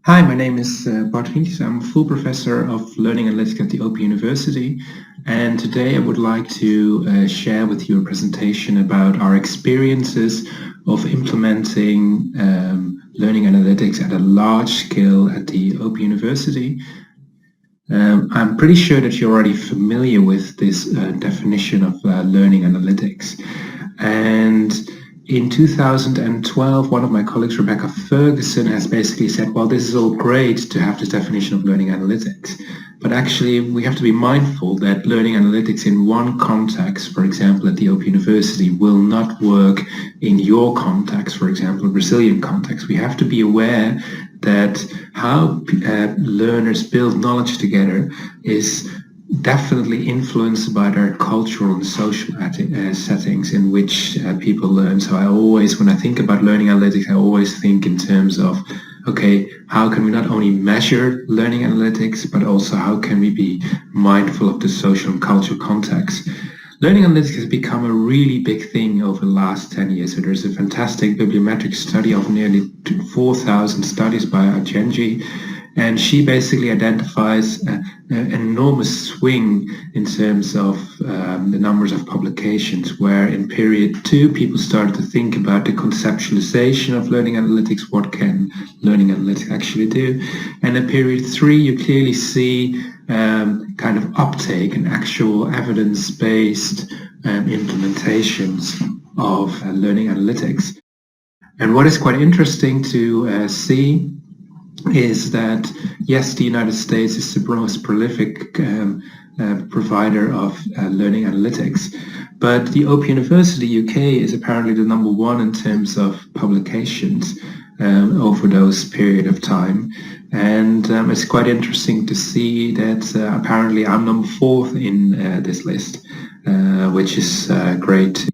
Hi, my name is Bart Vinkjes. I'm a full professor of learning analytics at the Open University, and today I would like to share with you a presentation about our experiences of implementing learning analytics at a large scale at the Open University. I'm pretty sure that you're already familiar with this definition of learning analytics. And in 2012, one of my colleagues, Rebecca Ferguson, has basically said, well, this is all great to have this definition of learning analytics, but actually we have to be mindful that learning analytics in one context, for example, at the Open University, will not work in your context, for example, a Brazilian context. We have to be aware that how learners build knowledge together is definitely influenced by their cultural and social settings in which people learn. So I always, when I think about learning analytics, I always think in terms of, okay, how can we not only measure learning analytics, but also how can we be mindful of the social and cultural context? Learning analytics has become a really big thing over the last 10 years. So there's a fantastic bibliometric study of nearly 4,000 studies by Agenji, and she basically identifies an enormous swing in terms of the numbers of publications, where in period 2 people started to think about the conceptualization of learning analytics, what can learning analytics actually do, and in period 3 you clearly see kind of uptake and actual evidence-based implementations of learning analytics. And what is quite interesting to see is that, yes, the United States is the most prolific provider of learning analytics, but the Open University UK is apparently the number one in terms of publications over those period of time. And it's quite interesting to see that apparently I'm number 4 in this list, which is great.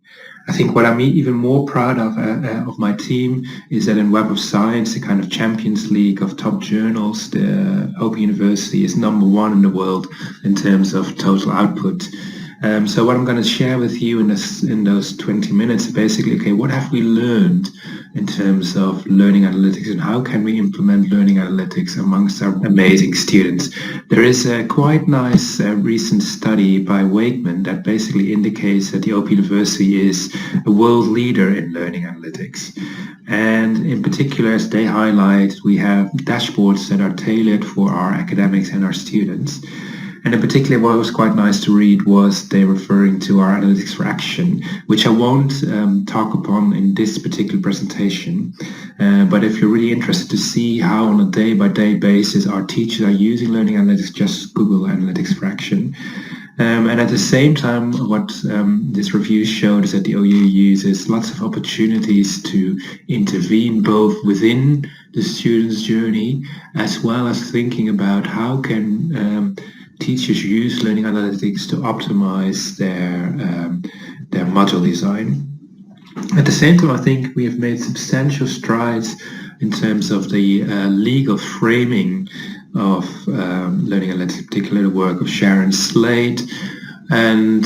I think what I'm even more proud of my team is that in Web of Science, the kind of Champions League of top journals, the Open University is number 1 in the world in terms of total output. So what I'm going to share with you in those 20 minutes is basically, okay, what have we learned in terms of learning analytics and how can we implement learning analytics amongst our amazing students? There is a quite nice recent study by Wakeman that basically indicates that the Open University is a world leader in learning analytics. And in particular, as they highlight, we have dashboards that are tailored for our academics and our students. And in particular, what was quite nice to read was they referring to our analytics for action, which I won't talk upon in this particular presentation. But if you're really interested to see how on a day-by-day basis our teachers are using learning analytics, just Google analytics for action. And at the same time, what this review showed is that the OU uses lots of opportunities to intervene both within the student's journey, as well as thinking about how can teachers use learning analytics to optimize their module design. At the same time, I think we have made substantial strides in terms of the legal framing of learning analytics, particularly the work of Sharon Slade, and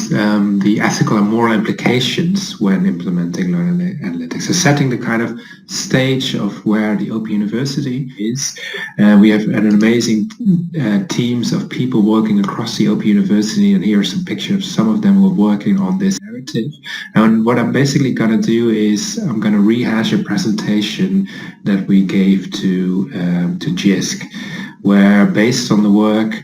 the ethical and moral implications when implementing learning analytics. So setting the kind of stage of where the Open University is. We have an amazing teams of people working across the Open University, and here are some pictures of some of them who are working on this narrative. And what I'm basically going to do is I'm going to rehash a presentation that we gave to JISC, where based on the work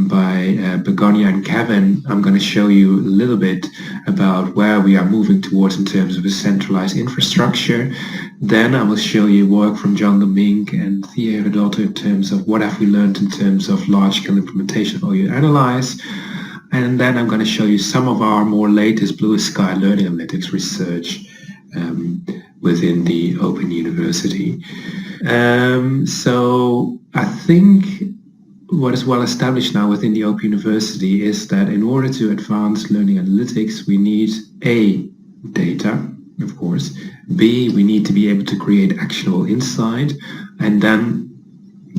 by Begonia and Kevin, I'm going to show you a little bit about where we are moving towards in terms of a centralized infrastructure. Then I will show you work from John Domingue and Thea Redotto in terms of what have we learned in terms of large-scale implementation of OU Analyze. And then I'm going to show you some of our more latest blue sky learning analytics research within the Open University. So I think what is well established now within the Open University is that in order to advance learning analytics, we need A, data, of course, B, we need to be able to create actionable insight, and then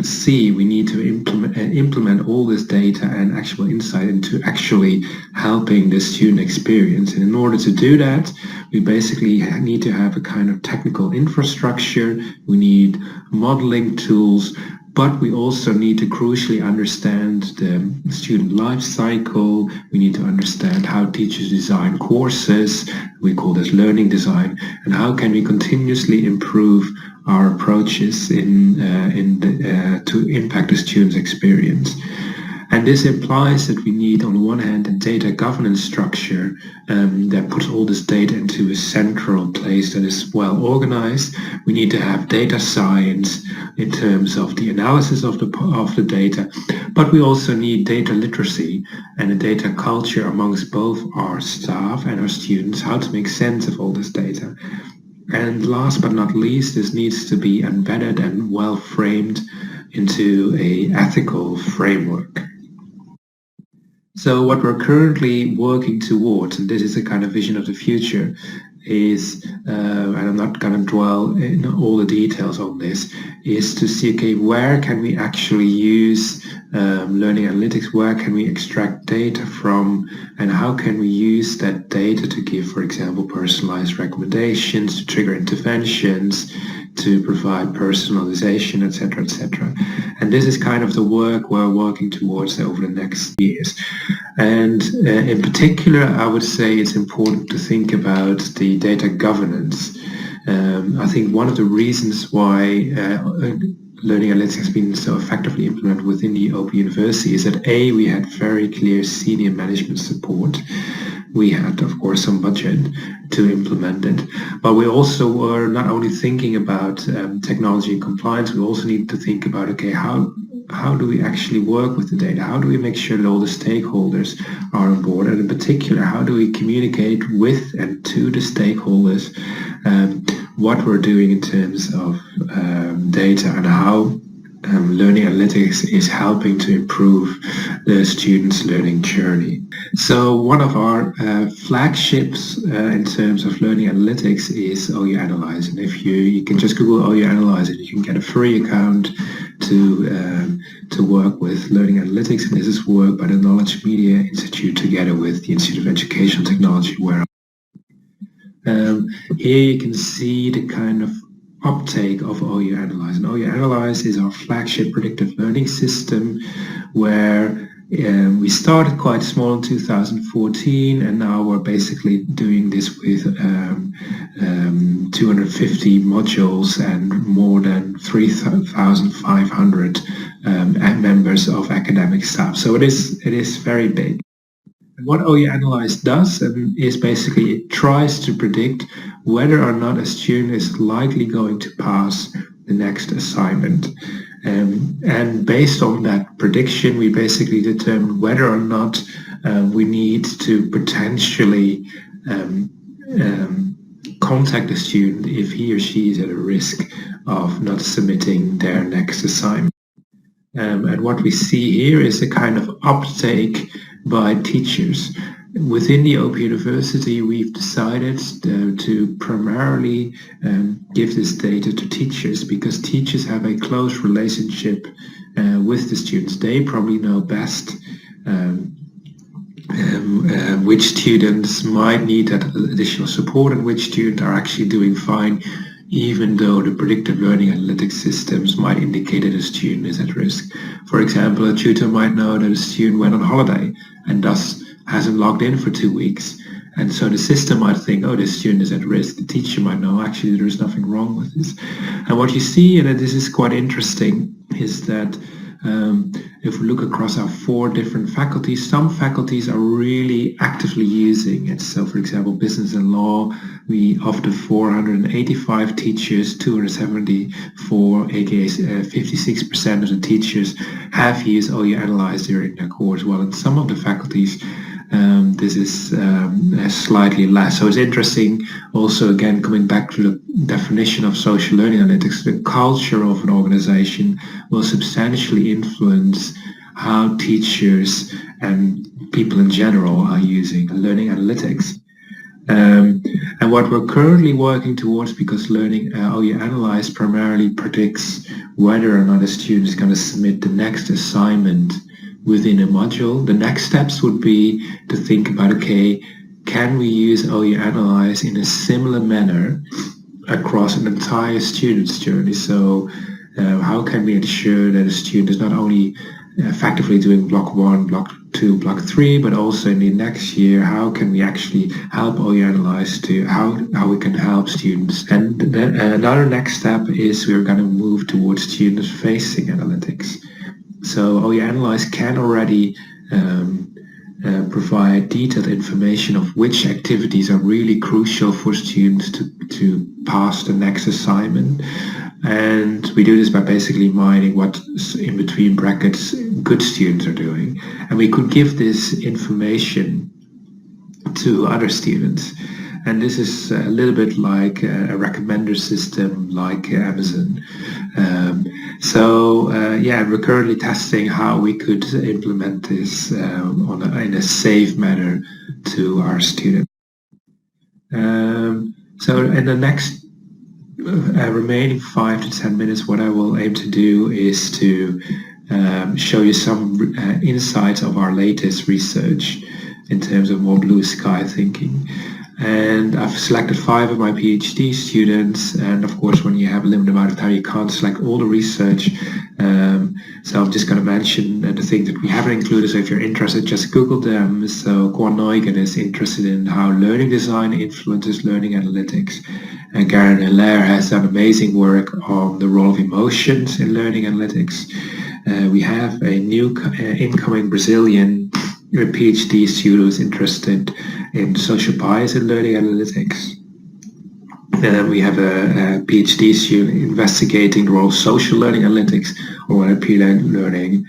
see we need to implement all this data and actual insight into actually helping the student experience. And in order to do that, we basically need to have a kind of technical infrastructure. We need modeling tools, but we also need to crucially understand the student life cycle. We need to understand how teachers design courses. We call this learning design. And how can we continuously improve our approaches to impact the student's experience. And this implies that we need, on the one hand, a data governance structure that puts all this data into a central place that is well organized. We need to have data science in terms of the analysis of the data, but we also need data literacy and a data culture amongst both our staff and our students, how to make sense of all this data. And last but not least, this needs to be embedded and well framed into an ethical framework. So what we're currently working towards, and this is a kind of vision of the future, is, and I'm not going to dwell in all the details on this, is to see, okay, where can we actually use learning analytics, where can we extract data from, and how can we use that data to give, for example, personalized recommendations, to trigger interventions, to provide personalization, etc., etc. And this is kind of the work we're working towards over the next years. And in particular, I would say it's important to think about the data governance. I think one of the reasons why learning analytics has been so effectively implemented within the Open University is that A, we had very clear senior management support. We had, of course, some budget to implement it, but we also were not only thinking about technology and compliance, we also need to think about, okay, how do we actually work with the data? How do we make sure that all the stakeholders are on board? And in particular, how do we communicate with and to the stakeholders what we're doing in terms of data and how learning analytics is helping to improve the students' learning journey. So one of our flagships in terms of learning analytics is OU Analyze. And if you can just Google OU Analyze and you can get a free account to work with learning analytics. And this is work by the Knowledge Media Institute together with the Institute of Educational Technology, where here you can see the kind of uptake of OU Analyze. And OU Analyze is our flagship predictive learning system, where we started quite small in 2014, and now we're basically doing this with 250 modules and more than 3,500 members of academic staff. So it is very big. And what OU Analyze does is basically it tries to predict whether or not a student is likely going to pass the next assignment. And based on that prediction, we basically determine whether or not we need to potentially contact the student if he or she is at a risk of not submitting their next assignment. And what we see here is a kind of uptake by teachers. Within the Open University, we've decided to primarily give this data to teachers because teachers have a close relationship with the students. They probably know best which students might need that additional support and which students are actually doing fine, even though the predictive learning analytics systems might indicate that a student is at risk. For example, a tutor might know that a student went on holiday and thus hasn't logged in for 2 weeks. And so the system might think, oh, this student is at risk. The teacher might know, actually, there is nothing wrong with this. And what you see, and this is quite interesting, is that if we look across our 4 different faculties, some faculties are really actively using it. So, for example, business and law, we of the 485 teachers, 274, aka 56% of the teachers have used OU Analyze during their course. Well, in some of the faculties, this is slightly less. So it's interesting also, again, coming back to the definition of social learning analytics, the culture of an organization will substantially influence how teachers and people in general are using learning analytics. And what we're currently working towards, because learning OU Analyze primarily predicts whether or not a student is going to submit the next assignment within a module, the next steps would be to think about, okay, can we use OU Analyze in a similar manner across an entire student's journey? So how can we ensure that a student is not only effectively doing block 1, block 2, block 3, but also in the next year, how can we actually help OU Analyze to how we can help students? And then another next step is we're going to move towards student-facing analytics. So OU Analyze can already provide detailed information of which activities are really crucial for students to pass the next assignment. And we do this by basically mining what, in between brackets, good students are doing. And we could give this information to other students. And this is a little bit like a recommender system like Amazon. We're currently testing how we could implement this in a safe manner to our students. So in the next remaining 5 to 10 minutes, what I will aim to do is to show you some insights of our latest research in terms of more blue sky thinking. And I've selected 5 of my PhD students, and of course when you have a limited amount of time you can't select all the research, so I'm just going to mention the things that we haven't included, so if you're interested just Google them. So Quan Neugen is interested in how learning design influences learning analytics, and Garen Hilaire has done amazing work on the role of emotions in learning analytics. We have a new incoming Brazilian PhD student who's interested in social bias in learning analytics. And then we have a PhD student investigating the role of social learning analytics or NLP learning.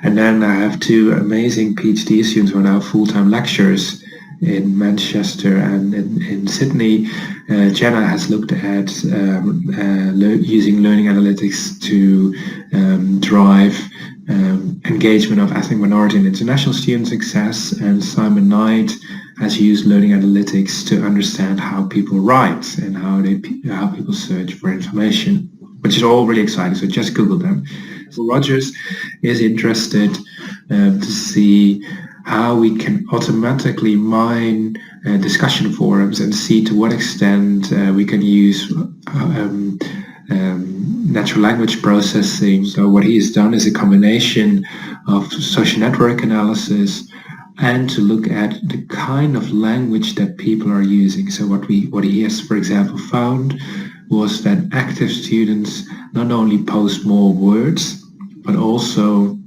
And then I have 2 amazing PhD students who are now full-time lecturers in Manchester and in Sydney. Jenna has looked at using learning analytics to drive engagement of ethnic minority and international student success, and Simon Knight has used learning analytics to understand how people write and how people search for information, which is all really exciting, so just Google them. So Rogers is interested to see how we can automatically mine discussion forums and see to what extent we can use natural language processing. So what he has done is a combination of social network analysis and to look at the kind of language that people are using. So what he has, for example, found was that active students not only post more words, but also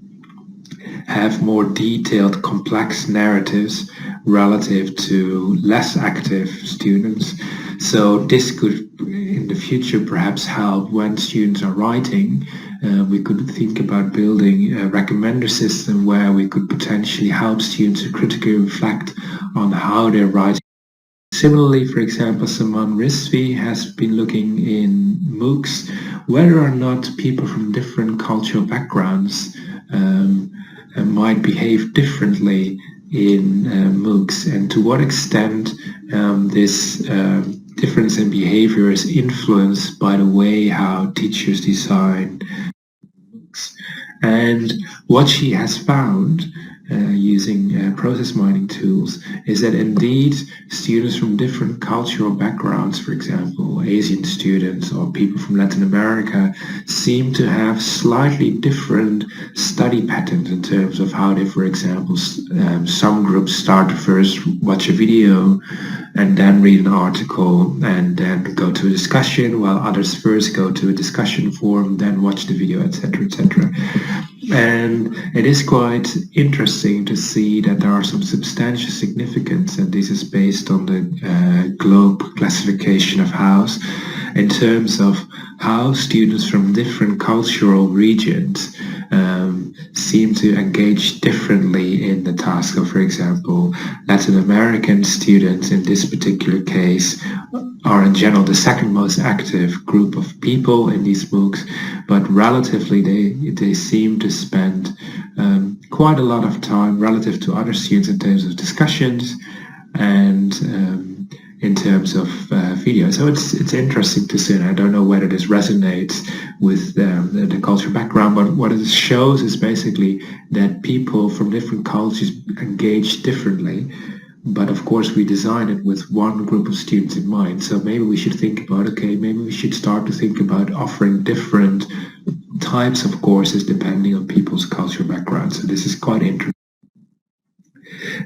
have more detailed, complex narratives relative to less active students. So this could, in the future, perhaps help when students are writing. We could think about building a recommender system where we could potentially help students to critically reflect on how they're writing. Similarly, for example, Saman Rizvi has been looking in MOOCs whether or not people from different cultural backgrounds might behave differently in MOOCs, and to what extent this difference in behavior is influenced by the way how teachers design MOOCs. And what she has found using process mining tools is that indeed students from different cultural backgrounds, for example Asian students or people from Latin America, seem to have slightly different study patterns in terms of how they, for example, some groups start to first watch a video and then read an article and then go to a discussion, while others first go to a discussion forum, then watch the video, etc., etc. And it is quite interesting to see that there are some substantial significance, and this is based on the Globe classification of House, in terms of how students from different cultural regions seem to engage differently in the task. So, for example, Latin American students in this particular case are in general the second most active group of people in these MOOCs, but relatively they seem to spend quite a lot of time relative to other students in terms of discussions and in terms of video. So it's interesting to see, and I don't know whether this resonates with the cultural background, but what it shows is basically that people from different cultures engage differently. But of course, we design it with one group of students in mind. So maybe we should think about, okay, maybe we should start to think about offering different types of courses depending on people's cultural background. So this is quite interesting.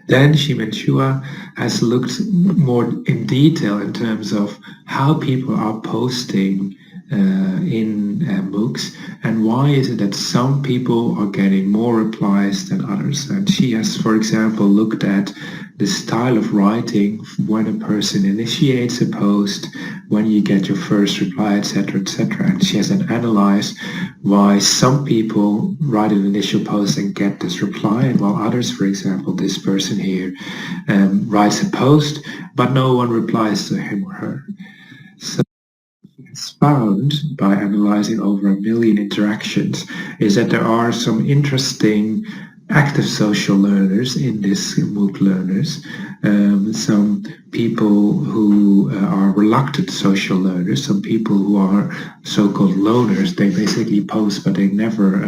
Then Ximen Chua has looked more in detail in terms of how people are posting in MOOCs, and why is it that some people are getting more replies than others. And she has, for example, looked at the style of writing when a person initiates a post, when you get your first reply, etc., etc. And she has then analyzed why some people write an initial post and get this reply, and while others, for example, this person here, writes a post, but no one replies to him or her. So it's found by analyzing over 1 million interactions is that there are some interesting active social learners in this MOOC learners, some people who are reluctant social learners, some people who are so-called loners. They basically post, but they never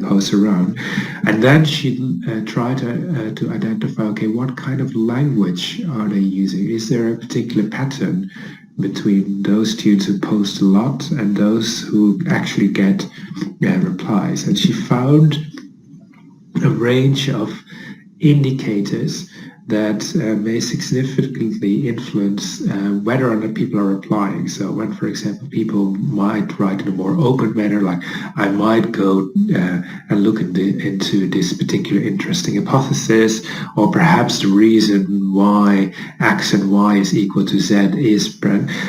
post around. And then she tried to identify, okay, what kind of language are they using? Is there a particular pattern between those students who post a lot and those who actually get replies? And she found a range of indicators that may significantly influence whether or not people are replying. So when, for example, people might write in a more open manner, like I might go and look into this particular interesting hypothesis, or perhaps the reason why X and Y is equal to Z is,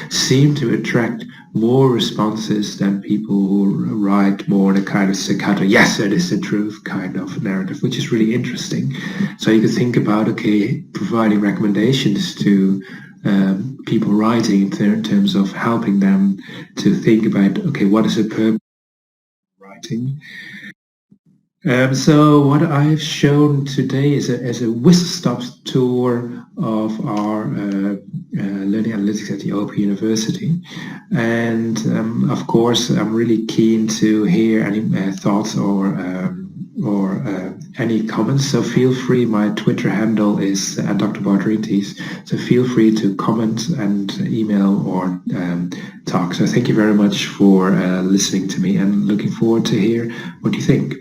seem to attract more responses than people who write more in a kind of staccato, yes, that is the truth kind of narrative, which is really interesting. So you could think about, okay, providing recommendations to people writing in terms of helping them to think about, okay, what is the purpose of writing? So what I've shown today is a whistle-stop tour of our learning analytics at the Open University, and of course I'm really keen to hear any thoughts or any comments. So feel free. My Twitter handle is Dr. Bartaritis. So feel free to comment and email or talk. So thank you very much for listening to me, and looking forward to hear what you think.